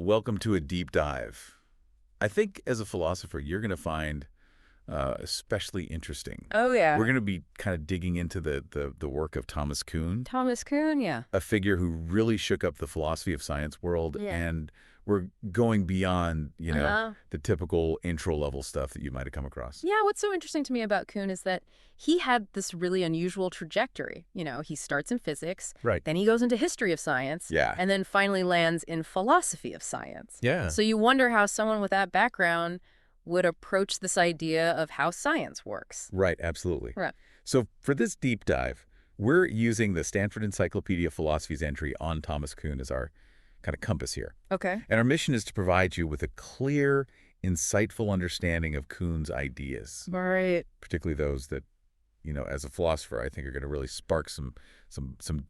welcome to a deep dive. I think as a philosopher, you're going to find especially interesting. Oh, yeah. We're going to be kind of digging into the work of Thomas Kuhn, Thomas Kuhn, yeah. a figure who really shook up the philosophy of science world. Yeah. And we're going beyond, Uh-huh. the typical intro-level stuff that you might have come across. Yeah, what's so interesting to me about Kuhn is that he had this really unusual trajectory. He starts in physics, Right. then he goes into history of science, Yeah. and then finally lands in philosophy of science. Yeah. So you wonder how someone with that background would approach this idea of how science works. Right, absolutely. Right. So for this deep dive, we're using the Stanford Encyclopedia of Philosophy's entry on Thomas Kuhn as our kind of compass here. Okay. And our mission is to provide you with a clear, insightful understanding of Kuhn's ideas, Right. particularly those that, as a philosopher, I think are going to really spark some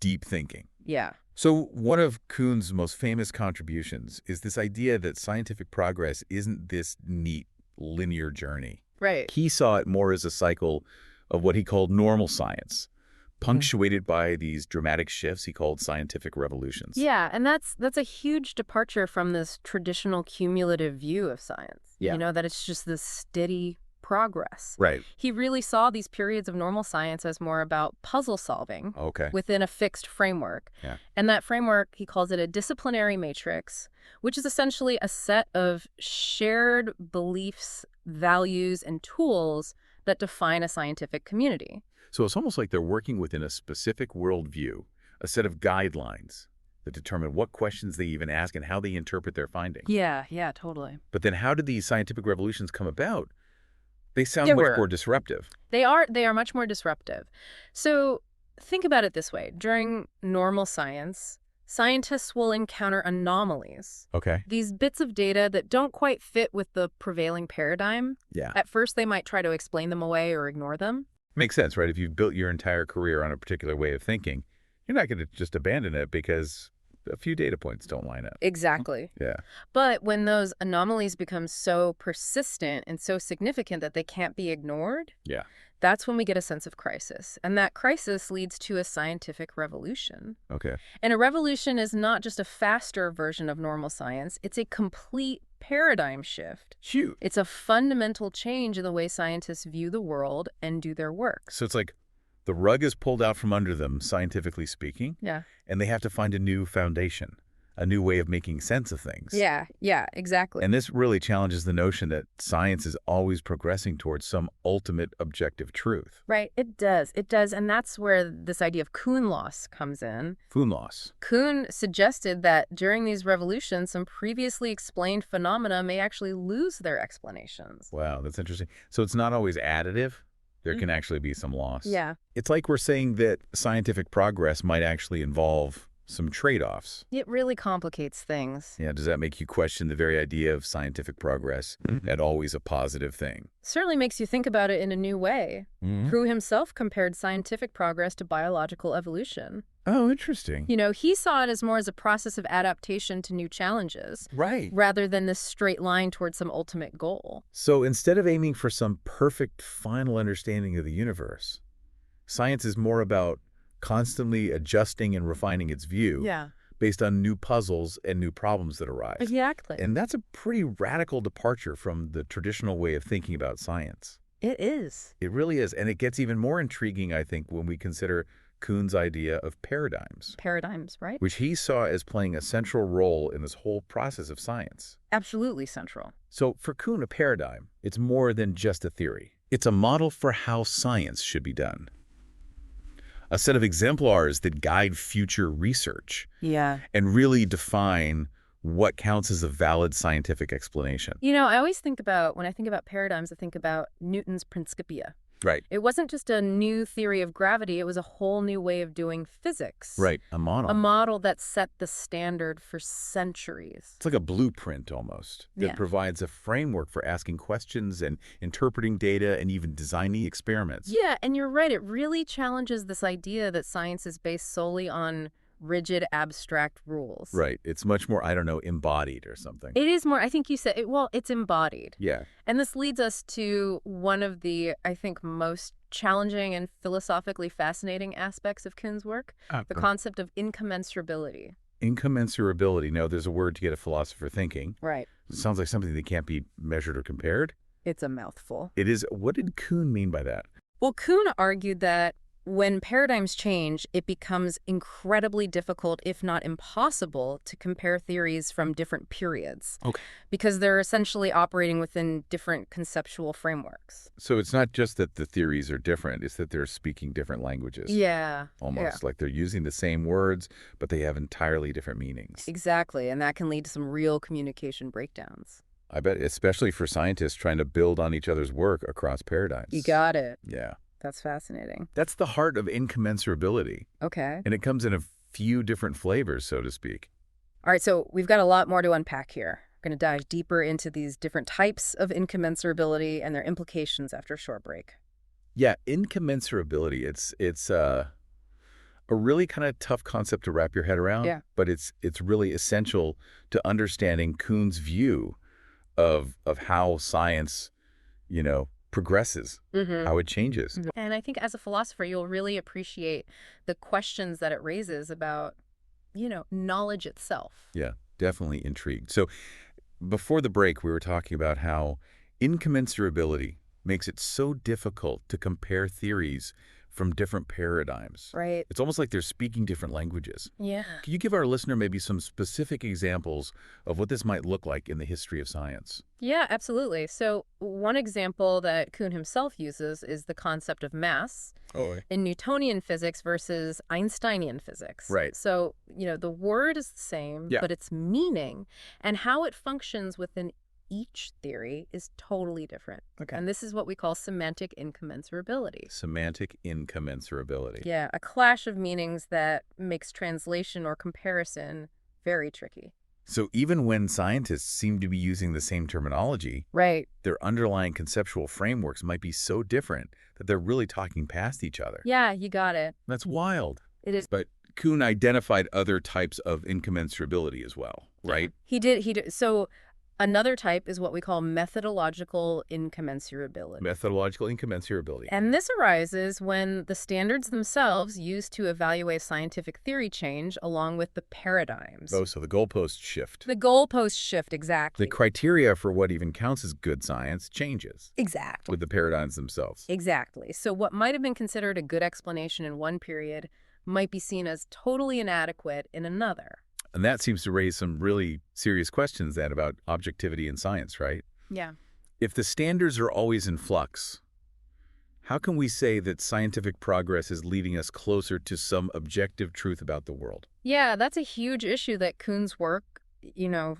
deep thinking. Yeah. So one of Kuhn's most famous contributions is this idea that scientific progress isn't this neat, linear journey. Right. He saw it more as a cycle of what he called normal science, punctuated by these dramatic shifts he called scientific revolutions. Yeah, and that's a huge departure from this traditional cumulative view of science. Yeah. That it's just this steady progress. Right. He really saw these periods of normal science as more about puzzle solving Okay. within a fixed framework. Yeah. And that framework, he calls it a disciplinary matrix, which is essentially a set of shared beliefs, values, and tools that define a scientific community. So it's almost like they're working within a specific worldview, a set of guidelines that determine what questions they even ask and how they interpret their findings. Yeah, totally. But then how did these scientific revolutions come about? They sound They much were. more disruptive. They are much more disruptive. So think about it this way. During normal science, scientists will encounter anomalies. Okay. These bits of data that don't quite fit with the prevailing paradigm. Yeah. At first, they might try to explain them away or ignore them. Makes sense, right? If you've built your entire career on a particular way of thinking, you're not going to just abandon it because a few data points don't line up. Exactly. Yeah. But when those anomalies become so persistent and so significant that they can't be ignored, Yeah. that's when we get a sense of crisis. And that crisis leads to a scientific revolution. Okay. And a revolution is not just a faster version of normal science, it's a complete paradigm shift. Huge. It's a fundamental change in the way scientists view the world and do their work. So it's like the rug is pulled out from under them, scientifically speaking, Yeah. and they have to find a new foundation, a new way of making sense of things. Yeah, exactly. And this really challenges the notion that science is always progressing towards some ultimate objective truth. Right, it does. And that's where this idea of Kuhn loss comes in. Kuhn loss. Kuhn suggested that during these revolutions, some previously explained phenomena may actually lose their explanations. Wow, that's interesting. So it's not always additive. There can actually be some loss. Yeah. It's like we're saying that scientific progress might actually involve some trade-offs. It really complicates things. Yeah, does that make you question the very idea of scientific progress as always a positive thing? Certainly makes you think about it in a new way. Kuhn himself compared scientific progress to biological evolution. Oh, interesting. He saw it as more as a process of adaptation to new challenges, Right. rather than this straight line towards some ultimate goal. So instead of aiming for some perfect final understanding of the universe, science is more about constantly adjusting and refining its view based on new puzzles and new problems that arise. Exactly. And that's a pretty radical departure from the traditional way of thinking about science. It is. It really is. And it gets even more intriguing, I think, when we consider Kuhn's idea of paradigms, Paradigms, right? which he saw as playing a central role in this whole process of science. Absolutely central. So for Kuhn, a paradigm, it's more than just a theory. It's a model for how science should be done. A set of exemplars that guide future research Yeah. and really define what counts as a valid scientific explanation. I always think about, when I think about paradigms, I think about Newton's Principia. Right. It wasn't just a new theory of gravity, it was a whole new way of doing physics. Right. A model. A model that set the standard for centuries. It's like a blueprint almost that Yeah. provides a framework for asking questions and interpreting data and even designing experiments. Yeah, and you're right, it really challenges this idea that science is based solely on rigid, abstract rules. Right. It's much more, I don't know, embodied or something. It is more, I think you said, it's embodied. Yeah. And this leads us to one of the, I think, most challenging and philosophically fascinating aspects of Kuhn's work, the concept of incommensurability. Incommensurability. Now, there's a word to get a philosopher thinking. Right. It sounds like something that can't be measured or compared. It's a mouthful. It is. What did Kuhn mean by that? Well, Kuhn argued that when paradigms change, it becomes incredibly difficult, if not impossible, to compare theories from different periods. Okay. Because they're essentially operating within different conceptual frameworks. So it's not just that the theories are different, it's that they're speaking different languages. Yeah. Almost like they're using the same words, but they have entirely different meanings. Exactly, and that can lead to some real communication breakdowns. I bet, especially for scientists trying to build on each other's work across paradigms. You got it. Yeah. That's fascinating. That's the heart of incommensurability. Okay. And it comes in a few different flavors, so to speak. All right, so we've got a lot more to unpack here. We're going to dive deeper into these different types of incommensurability and their implications after a short break. Yeah, incommensurability, it's a really kind of tough concept to wrap your head around, but it's really essential to understanding Kuhn's view of how science, progresses, how it changes. And I think as a philosopher, you'll really appreciate the questions that it raises about, knowledge itself. Yeah, definitely intrigued. So before the break, we were talking about how incommensurability makes it so difficult to compare theories from different paradigms. Right. It's almost like they're speaking different languages. Yeah. Can you give our listener maybe some specific examples of what this might look like in the history of science? Yeah, absolutely. So one example that Kuhn himself uses is the concept of mass in Newtonian physics versus Einsteinian physics. Right. So, the word is the same, but its meaning and how it functions within each theory is totally different. Okay. And this is what we call semantic incommensurability. Semantic incommensurability. Yeah, a clash of meanings that makes translation or comparison very tricky. So even when scientists seem to be using the same terminology, right, their underlying conceptual frameworks might be so different that they're really talking past each other. Yeah, you got it. That's wild. It is. But Kuhn identified other types of incommensurability as well, right? He did. So another type is what we call methodological incommensurability. Methodological incommensurability. And this arises when the standards themselves used to evaluate scientific theory change along with the paradigms. Oh, so the goalposts shift. The goalposts shift, exactly. The criteria for what even counts as good science changes. Exactly. With the paradigms themselves. Exactly. So what might have been considered a good explanation in one period might be seen as totally inadequate in another. And that seems to raise some really serious questions then about objectivity in science, right? Yeah. If the standards are always in flux, how can we say that scientific progress is leading us closer to some objective truth about the world? Yeah, that's a huge issue that Kuhn's work,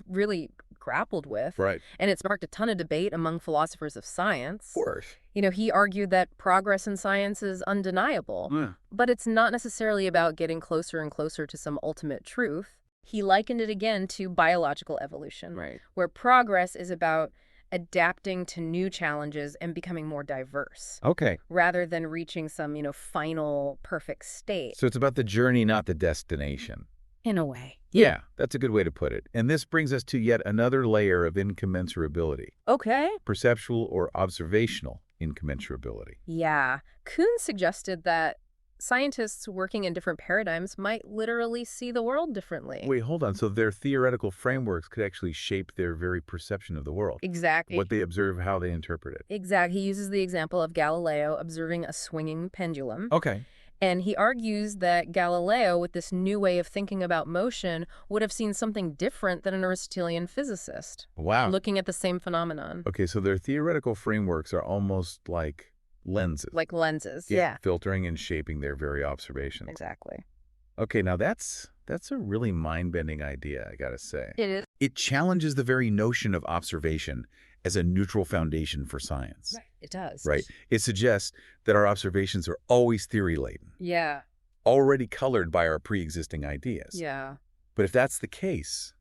really grappled with. Right. And it sparked a ton of debate among philosophers of science. Of course. He argued that progress in science is undeniable, but it's not necessarily about getting closer and closer to some ultimate truth. He likened it again to biological evolution, right, where progress is about adapting to new challenges and becoming more diverse. Okay. Rather than reaching some, final perfect state. So it's about the journey, not the destination. In a way. Yeah, that's a good way to put it. And this brings us to yet another layer of incommensurability. Okay. Perceptual or observational incommensurability. Yeah. Kuhn suggested that scientists working in different paradigms might literally see the world differently. Wait, hold on. So their theoretical frameworks could actually shape their very perception of the world. Exactly. What they observe, how they interpret it. Exactly. He uses the example of Galileo observing a swinging pendulum. Okay. And he argues that Galileo, with this new way of thinking about motion, would have seen something different than an Aristotelian physicist. Wow. Looking at the same phenomenon. Okay, so their theoretical frameworks are almost like lenses. Like lenses, yeah. Filtering and shaping their very observations. Exactly. Okay, now that's a really mind-bending idea, I gotta say. It is. It challenges the very notion of observation as a neutral foundation for science. Right, it does. Right. It suggests that our observations are always theory-laden. Yeah. Already colored by our pre-existing ideas. Yeah. But if that's the case,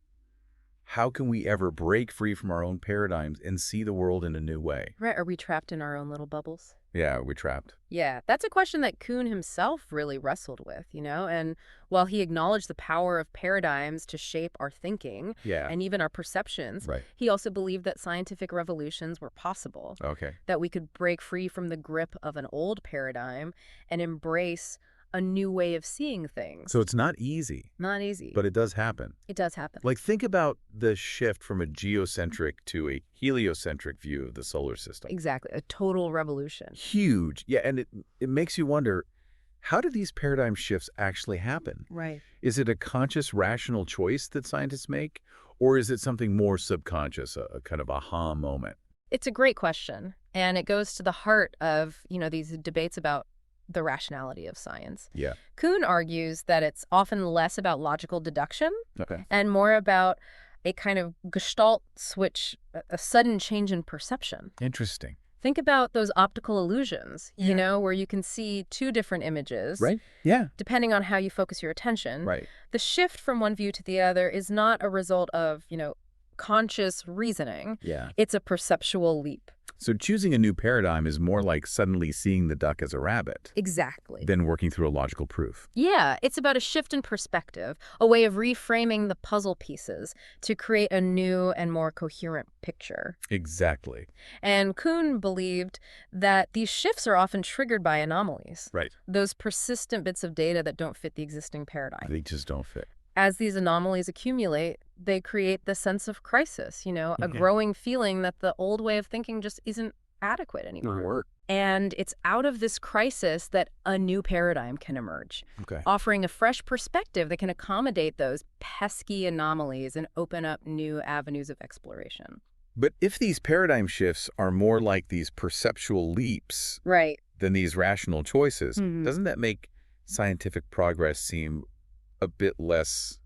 how can we ever break free from our own paradigms and see the world in a new way? Right. Are we trapped in our own little bubbles? Yeah, we're trapped. Yeah, that's a question that Kuhn himself really wrestled with, and while he acknowledged the power of paradigms to shape our thinking and even our perceptions, he also believed that scientific revolutions were possible. Okay. That we could break free from the grip of an old paradigm and embrace a new way of seeing things. So it's not easy. Not easy. But it does happen. It does happen. Like, think about the shift from a geocentric to a heliocentric view of the solar system. Exactly. A total revolution. Huge. Yeah, and it makes you wonder, how do these paradigm shifts actually happen? Right. Is it a conscious, rational choice that scientists make? Or is it something more subconscious, a kind of aha moment? It's a great question. And it goes to the heart of, these debates about the rationality of science. Yeah. Kuhn argues that it's often less about logical deduction and more about a kind of gestalt switch, a sudden change in perception. Interesting. Think about those optical illusions, where you can see two different images. Right. Yeah. Depending on how you focus your attention. Right. The shift from one view to the other is not a result of, conscious reasoning. Yeah. It's a perceptual leap. So choosing a new paradigm is more like suddenly seeing the duck as a rabbit. Exactly. Than working through a logical proof. Yeah, it's about a shift in perspective, a way of reframing the puzzle pieces to create a new and more coherent picture. Exactly. And Kuhn believed that these shifts are often triggered by anomalies. Right. Those persistent bits of data that don't fit the existing paradigm. They just don't fit. As these anomalies accumulate, they create the sense of crisis, a growing feeling that the old way of thinking just isn't adequate anymore. And it's out of this crisis that a new paradigm can emerge, offering a fresh perspective that can accommodate those pesky anomalies and open up new avenues of exploration. But if these paradigm shifts are more like these perceptual leaps than these rational choices, doesn't that make scientific progress seem a bit less,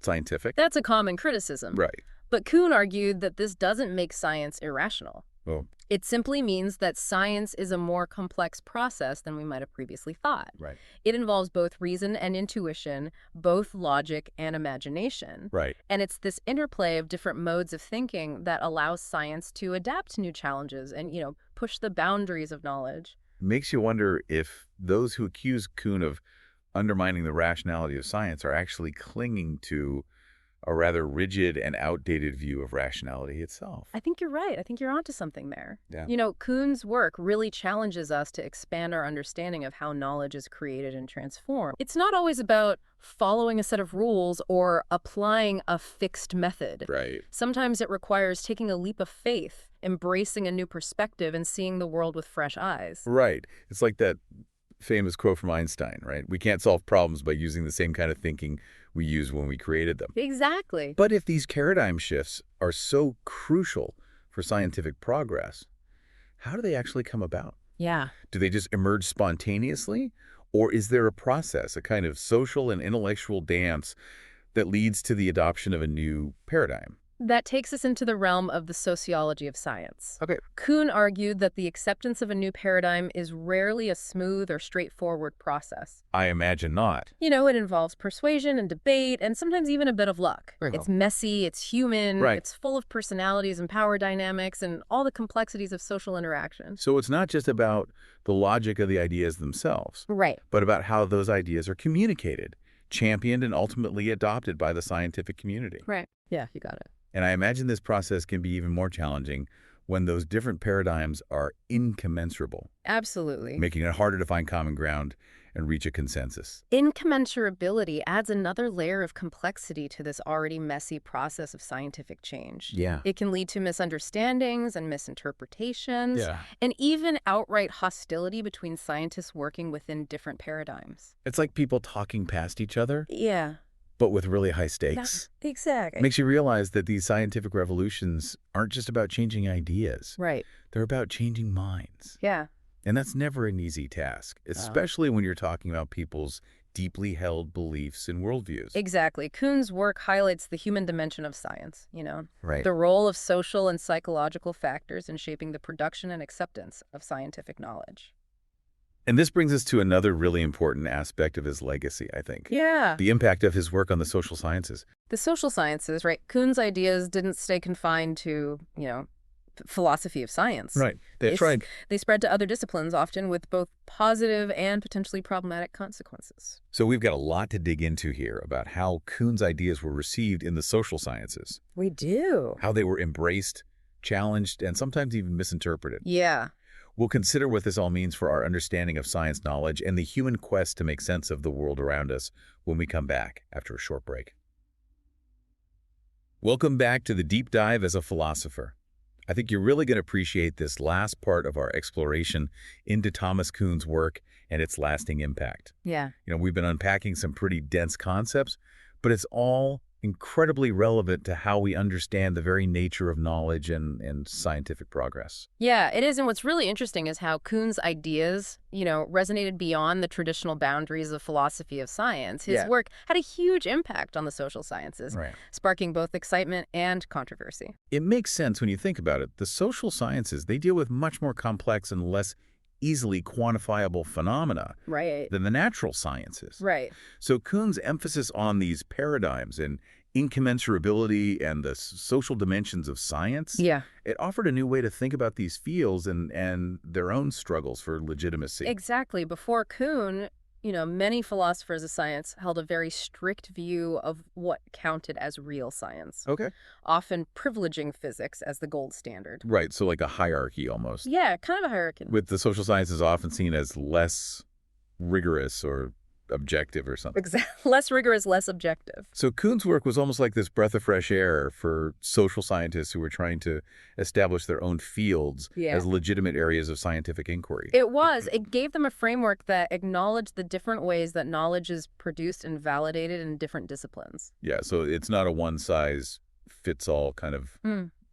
scientific? That's a common criticism. Right. But Kuhn argued that this doesn't make science irrational. Oh. It simply means that science is a more complex process than we might have previously thought. Right. It involves both reason and intuition, both logic and imagination. Right. And it's this interplay of different modes of thinking that allows science to adapt to new challenges and, push the boundaries of knowledge. Makes you wonder if those who accuse Kuhn of undermining the rationality of science are actually clinging to a rather rigid and outdated view of rationality itself. I think you're right. I think you're onto something there. Yeah. Kuhn's work really challenges us to expand our understanding of how knowledge is created and transformed. It's not always about following a set of rules or applying a fixed method. Right. Sometimes it requires taking a leap of faith, embracing a new perspective, and seeing the world with fresh eyes. Right. It's like that famous quote from Einstein, right? We can't solve problems by using the same kind of thinking we used when we created them. Exactly. But if these paradigm shifts are so crucial for scientific progress, how do they actually come about? Yeah. Do they just emerge spontaneously? Or is there a process, a kind of social and intellectual dance that leads to the adoption of a new paradigm? That takes us into the realm of the sociology of science. Okay. Kuhn argued that the acceptance of a new paradigm is rarely a smooth or straightforward process. I imagine not. It involves persuasion and debate and sometimes even a bit of luck. It's messy, it's human, it's full of personalities and power dynamics and all the complexities of social interaction. So it's not just about the logic of the ideas themselves. Right. But about how those ideas are communicated, championed, and ultimately adopted by the scientific community. Right. Yeah, you got it. And I imagine this process can be even more challenging when those different paradigms are incommensurable. Absolutely. Making it harder to find common ground and reach a consensus. Incommensurability adds another layer of complexity to this already messy process of scientific change. Yeah. It can lead to misunderstandings and misinterpretations, Yeah. and even outright hostility between scientists working within different paradigms. It's like people talking past each other. Yeah. But with really high stakes. Exactly. Makes you realize that these scientific revolutions aren't just about changing ideas. Right. They're about changing minds. Yeah. And that's never an easy task, especially when you're talking about people's deeply held beliefs and worldviews. Exactly. Kuhn's work highlights the human dimension of science, Right. the role of social and psychological factors in shaping the production and acceptance of scientific knowledge. And this brings us to another really important aspect of his legacy, I think. Yeah. The impact of his work on the social sciences. The social sciences, right? Kuhn's ideas didn't stay confined to, philosophy of science. Right. They tried. They spread to other disciplines, often with both positive and potentially problematic consequences. So we've got a lot to dig into here about how Kuhn's ideas were received in the social sciences. We do. How they were embraced, challenged, and sometimes even misinterpreted. Yeah. We'll consider what this all means for our understanding of science knowledge and the human quest to make sense of the world around us when we come back after a short break. Welcome back to the Deep Dive as a Philosopher. I think you're really going to appreciate this last part of our exploration into Thomas Kuhn's work and its lasting impact. Yeah. We've been unpacking some pretty dense concepts, but it's all incredibly relevant to how we understand the very nature of knowledge and scientific progress. Yeah, it is. And what's really interesting is how Kuhn's ideas, resonated beyond the traditional boundaries of philosophy of science. His work had a huge impact on the social sciences, sparking both excitement and controversy. It makes sense when you think about it. The social sciences, they deal with much more complex and less easily quantifiable phenomena than the natural sciences. So Kuhn's emphasis on these paradigms and incommensurability and the social dimensions of science, it offered a new way to think about these fields and their own struggles for legitimacy. Exactly. Before Kuhn, many philosophers of science held a very strict view of what counted as real science. Often privileging physics as the gold standard. Right, so like a hierarchy almost. Yeah, kind of a hierarchy. With the social sciences often seen as less rigorous or objective or something. Exactly. Less rigorous, less objective. So Kuhn's work was almost like this breath of fresh air for social scientists who were trying to establish their own fields as legitimate areas of scientific inquiry. It was. It gave them a framework that acknowledged the different ways that knowledge is produced and validated in different disciplines. Yeah, so it's not a one-size-fits-all kind of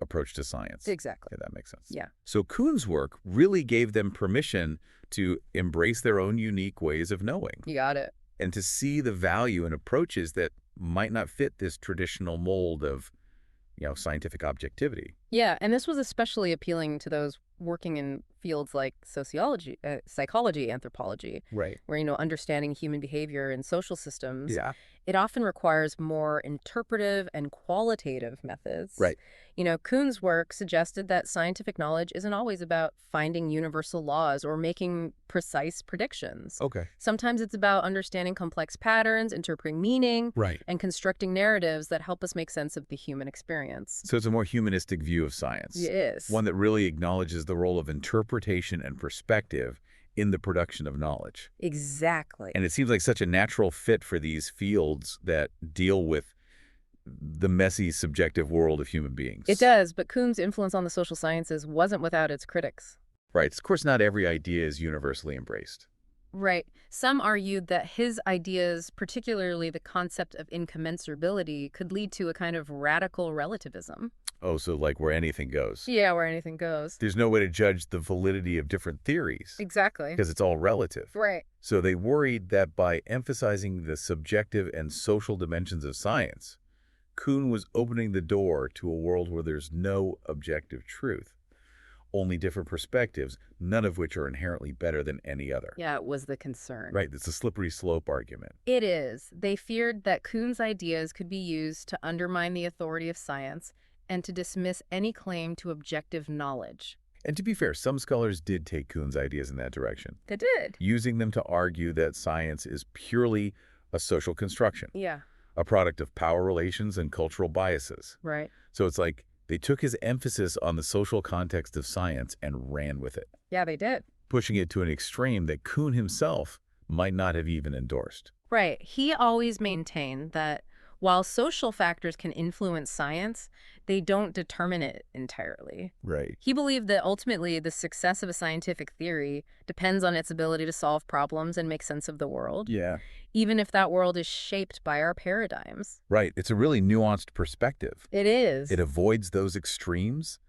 approach to science. Exactly. Yeah, that makes sense. Yeah. So Kuhn's work really gave them permission to embrace their own unique ways of knowing. You got it. And to see the value in approaches that might not fit this traditional mold of, scientific objectivity. Yeah, and this was especially appealing to those working in fields like sociology, psychology, anthropology, where, understanding human behavior and social systems, it often requires more interpretive and qualitative methods. Kuhn's work suggested that scientific knowledge isn't always about finding universal laws or making precise predictions. Sometimes it's about understanding complex patterns, interpreting meaning, and constructing narratives that help us make sense of the human experience. So it's a more humanistic view of science. It is. One that really acknowledges the role of interpretation and perspective in the production of knowledge. Exactly. And it seems like such a natural fit for these fields that deal with the messy, subjective world of human beings. It does, but Kuhn's influence on the social sciences wasn't without its critics. Right. Of course, not every idea is universally embraced. Right. Some argued that his ideas, particularly the concept of incommensurability, could lead to a kind of radical relativism. Oh, so like where anything goes. Yeah, where anything goes. There's no way to judge the validity of different theories. Exactly. Because it's all relative. Right. So they worried that by emphasizing the subjective and social dimensions of science, Kuhn was opening the door to a world where there's no objective truth. Only different perspectives, none of which are inherently better than any other. Yeah, it was the concern. Right, it's a slippery slope argument. It is. They feared that Kuhn's ideas could be used to undermine the authority of science and to dismiss any claim to objective knowledge. And to be fair, some scholars did take Kuhn's ideas in that direction. They did. Using them to argue that science is purely a social construction. Yeah. A product of power relations and cultural biases. Right. So it's like they took his emphasis on the social context of science and ran with it. Yeah, they did. Pushing it to an extreme that Kuhn himself might not have even endorsed. Right. He always maintained that while social factors can influence science, they don't determine it entirely. Right. He believed that ultimately the success of a scientific theory depends on its ability to solve problems and make sense of the world. Yeah. Even if that world is shaped by our paradigms. Right. It's a really nuanced perspective. It is. It avoids those extremes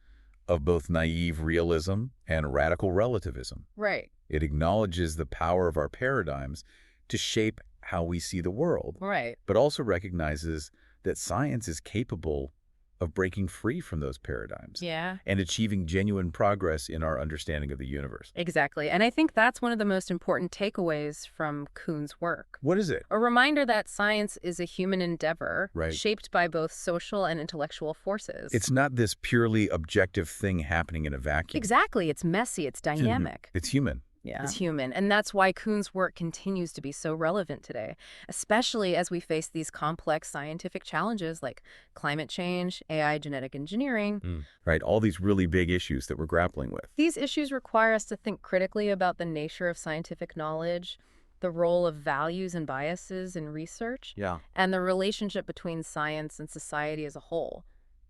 of both naive realism and radical relativism. Right. It acknowledges the power of our paradigms to shape how we see the world. Right. But also recognizes that science is capable of breaking free from those paradigms. Yeah. And achieving genuine progress in our understanding of the universe. Exactly. And I think that's one of the most important takeaways from Kuhn's work. What is it? A reminder that science is a human endeavor, right, shaped by both social and intellectual forces. It's not this purely objective thing happening in a vacuum. Exactly. It's messy. It's dynamic. It's human. is human. And that's why Kuhn's work continues to be so relevant today, especially as we face these complex scientific challenges like climate change, AI, genetic engineering. Right, all these really big issues that we're grappling with. These issues require us to think critically about the nature of scientific knowledge, the role of values and biases in research, and the relationship between science and society as a whole.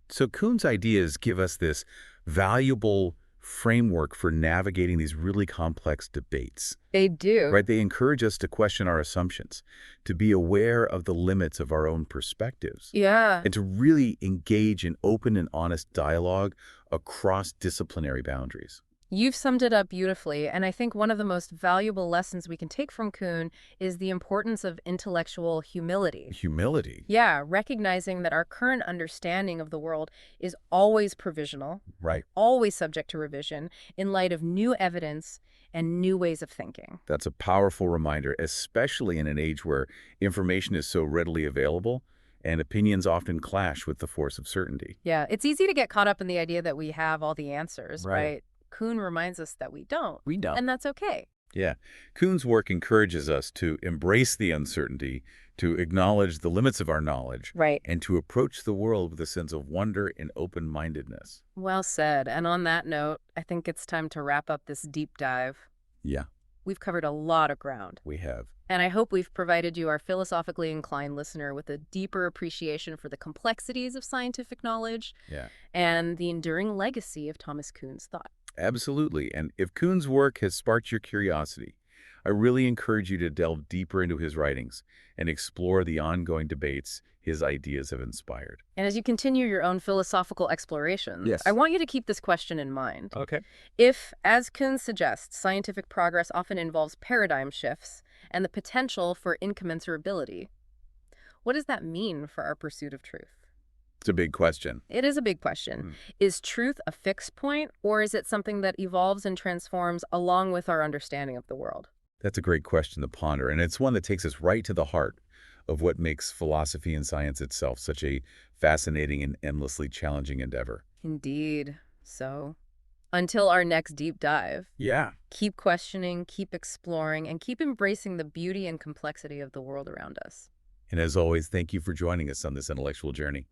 So Kuhn's ideas give us this valuable framework for navigating these really complex debates. They do. Right? They encourage us to question our assumptions, to be aware of the limits of our own perspectives. Yeah. And to really engage in open and honest dialogue across disciplinary boundaries. You've summed it up beautifully, and I think one of the most valuable lessons we can take from Kuhn is the importance of intellectual humility. Humility? Yeah, recognizing that our current understanding of the world is always provisional, right, always subject to revision, in light of new evidence and new ways of thinking. That's a powerful reminder, especially in an age where information is so readily available and opinions often clash with the force of certainty. Yeah, it's easy to get caught up in the idea that we have all the answers, right? Kuhn reminds us that we don't. We don't. And that's okay. Yeah. Kuhn's work encourages us to embrace the uncertainty, to acknowledge the limits of our knowledge, and to approach the world with a sense of wonder and open-mindedness. Well said. And on that note, I think it's time to wrap up this deep dive. Yeah. We've covered a lot of ground. We have. And I hope we've provided you, our philosophically inclined listener, with a deeper appreciation for the complexities of scientific knowledge and the enduring legacy of Thomas Kuhn's thought. Absolutely. And if Kuhn's work has sparked your curiosity, I really encourage you to delve deeper into his writings and explore the ongoing debates his ideas have inspired. And as you continue your own philosophical explorations, I want you to keep this question in mind. Okay. If, as Kuhn suggests, scientific progress often involves paradigm shifts and the potential for incommensurability, what does that mean for our pursuit of truth? It's a big question. It is a big question. Is truth a fixed point, or is it something that evolves and transforms along with our understanding of the world? That's a great question to ponder, and it's one that takes us right to the heart of what makes philosophy and science itself such a fascinating and endlessly challenging endeavor. Indeed. So, until our next deep dive, keep questioning, keep exploring, and keep embracing the beauty and complexity of the world around us. And as always, thank you for joining us on this intellectual journey.